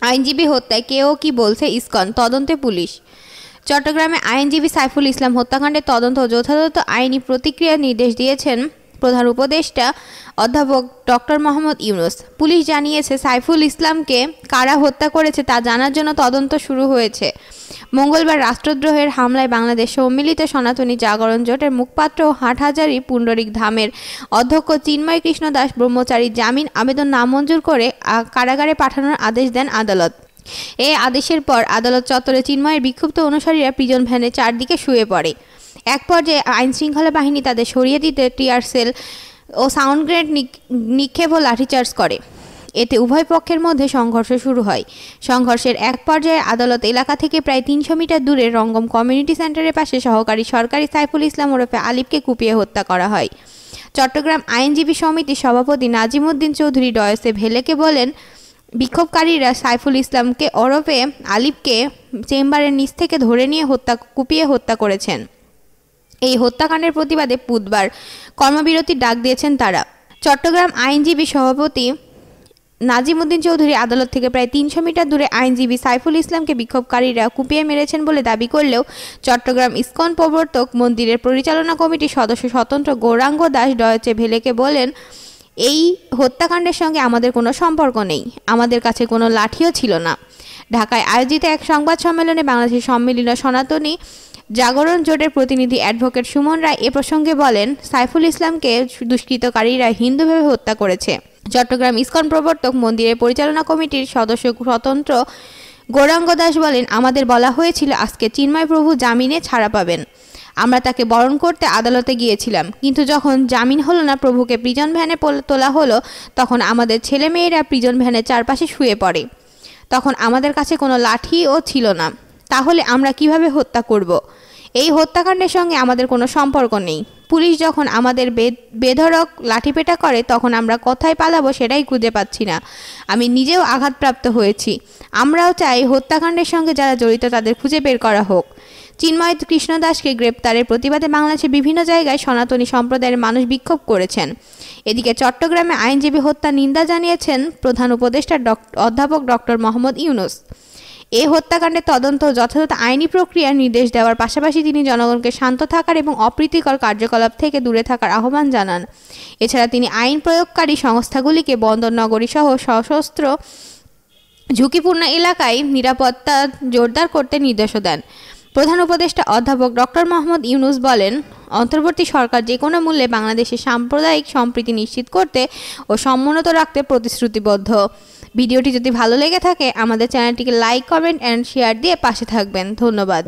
আইনজীবী হত্যায় কেউ কি বলছে ইসকন, তদন্তে পুলিশ। চট্টগ্রামে আইনজীবী সাইফুল ইসলাম হত্যাকাণ্ডের তদন্ত ও যথাযথ আইনি প্রতিক্রিয়ার নির্দেশ দিয়েছেন প্রধান উপদেষ্টা অধ্যাপক ডক্টর মোহাম্মদ ইউনূস। পুলিশ জানিয়েছে, সাইফুল ইসলামকে কারা হত্যা করেছে তা জানার জন্য তদন্ত শুরু হয়েছে। মঙ্গলবার রাষ্ট্রদ্রোহের হামলায় বাংলাদেশ সম্মিলিত সনাতনী জাগরণ জোটের মুখপাত্র ও হাটহাজারী পুণ্ডরিক ধামের অধ্যক্ষ চিন্ময় কৃষ্ণ দাস ব্রহ্মচারীর জামিন আবেদন নামঞ্জুর করে কারাগারে পাঠানোর আদেশ দেন আদালত। এই আদেশের পর আদালত চত্বরে চিন্ময়ের বিক্ষুব্ধ অনুসারীরা প্রিজন ভ্যানের চারদিকে শুয়ে পড়ে। এক পর্যায়ে আইনশৃঙ্খলা বাহিনী তাদের সরিয়ে দিতে টিয়ার সেল ও সাউন্ড গ্রেনেড নিক্ষেপ ও লাঠিচার্জ করে। এতে উভয় পক্ষের মধ্যে সংঘর্ষ শুরু হয়। সংঘর্ষের এক পর্যায়ে আদালত এলাকা থেকে প্রায় ৩০০ মিটার দূরে রঙ্গম কমিউনিটি সেন্টারের পাশে সহকারী সরকারি সাইফুল ইসলাম ওরফে আলিফকে কুপিয়ে হত্যা করা হয়। চট্টগ্রাম আইনজীবী সমিতির সভাপতি নাজিমুদ্দিন চৌধুরী ডয়েসে ভেলেকে বলেন, বিক্ষোভকারীরা সাইফুল ইসলামকে ওরফে আলিফকে চেম্বারের নিচ থেকে ধরে নিয়ে কুপিয়ে হত্যা করেছেন। এই হত্যাকাণ্ডের প্রতিবাদে বুধবার কর্মবিরতির ডাক দিয়েছেন তারা। চট্টগ্রাম আইনজীবী সভাপতি নাজিমুদ্দিন চৌধুরী আদালত থেকে প্রায় ৩০০ মিটার দূরে আইনজীবী সাইফুল ইসলামকে বিক্ষোভকারীরা কুপিয়ে মেরেছেন বলে দাবি করলেও চট্টগ্রাম ইসকন প্রবর্তক মন্দিরের পরিচালনা কমিটির সদস্য স্বতন্ত্র গৌরাঙ্গ দাস ডয়েচে ভেলেকে বলেন, এই হত্যাকাণ্ডের সঙ্গে আমাদের কোনো সম্পর্ক নেই, আমাদের কাছে কোনো লাঠিও ছিল না। ঢাকায় আয়োজিত এক সংবাদ সম্মেলনে বাংলাদেশের সম্মিলিত সনাতনী জাগরণ জোটের প্রতিনিধি অ্যাডভোকেট সুমন রায় এ প্রসঙ্গে বলেন, সাইফুল ইসলামকে দুষ্কৃতকারীরা হিন্দুভাবে হত্যা করেছে। চট্টগ্রাম ইসকন প্রবর্তক মন্দিরের পরিচালনা কমিটির সদস্য স্বতন্ত্র গৌরাঙ্গ দাস বলেন, আমাদের বলা হয়েছিল আজকে চিন্ময় প্রভু জামিনে ছাড়া পাবেন। আমরা তাকে বরণ করতে আদালতে গিয়েছিলাম, কিন্তু যখন জামিন হলো না, প্রভুকে প্রিজন ভ্যানে তোলা হলো, তখন আমাদের ছেলেমেয়েরা প্রিজন ভ্যানের চারপাশে শুয়ে পড়ে। তখন আমাদের কাছে কোনো লাঠিও ছিল না, তাহলে আমরা কিভাবে হত্যা করব? এই হত্যাকাণ্ডের সঙ্গে আমাদের কোনো সম্পর্ক নেই। পুলিশ যখন আমাদের বেধড়ক লাঠিপেটা করে, তখন আমরা কোথায় পালাবো সেটাই খুঁজে পাচ্ছি না। আমি নিজেও আঘাতপ্রাপ্ত হয়েছি। আমরাও চাই হত্যাকাণ্ডের সঙ্গে যারা জড়িত তাদের খুঁজে বের করা হোক। চিন্ময় কৃষ্ণ দাসকে গ্রেপ্তারের প্রতিবাদে বাংলাদেশের বিভিন্ন জায়গায় সনাতনী সম্প্রদায়ের মানুষ বিক্ষোভ করেছেন। এদিকে চট্টগ্রামে আইনজীবী হত্যা নিন্দা জানিয়েছেন প্রধান উপদেষ্টা অধ্যাপক ডক্টর মোহাম্মদ ইউনূস। এই হত্যাকাণ্ডের তদন্ত ও যথাযথ আইনি প্রক্রিয়ার নির্দেশ দেওয়ার পাশাপাশি তিনি জনগণকে শান্ত থাকার এবং অপ্রীতিকর কার্যকলাপ থেকে দূরে থাকার আহ্বান জানান। এছাড়া তিনি আইন প্রয়োগকারী সংস্থাগুলিকে বন্দরনগরী সহ সশস্ত্র ঝুঁকিপূর্ণ এলাকায় নিরাপত্তা জোরদার করতে নির্দেশও দেন। প্রধান উপদেষ্টা অধ্যাপক ডক্টর মোহাম্মদ ইউনূস বলেন, অন্তর্বর্তী সরকার যে কোনো মূল্যে বাংলাদেশের সাম্প্রদায়িক সম্প্রীতি নিশ্চিত করতে ও সমুন্নত রাখতে প্রতিশ্রুতিবদ্ধ। ভিডিওটি যদি ভালো লেগে থাকে আমাদের চ্যানেলটিকে লাইক, কমেন্ট অ্যান্ড শেয়ার দিয়ে পাশে থাকবেন। ধন্যবাদ।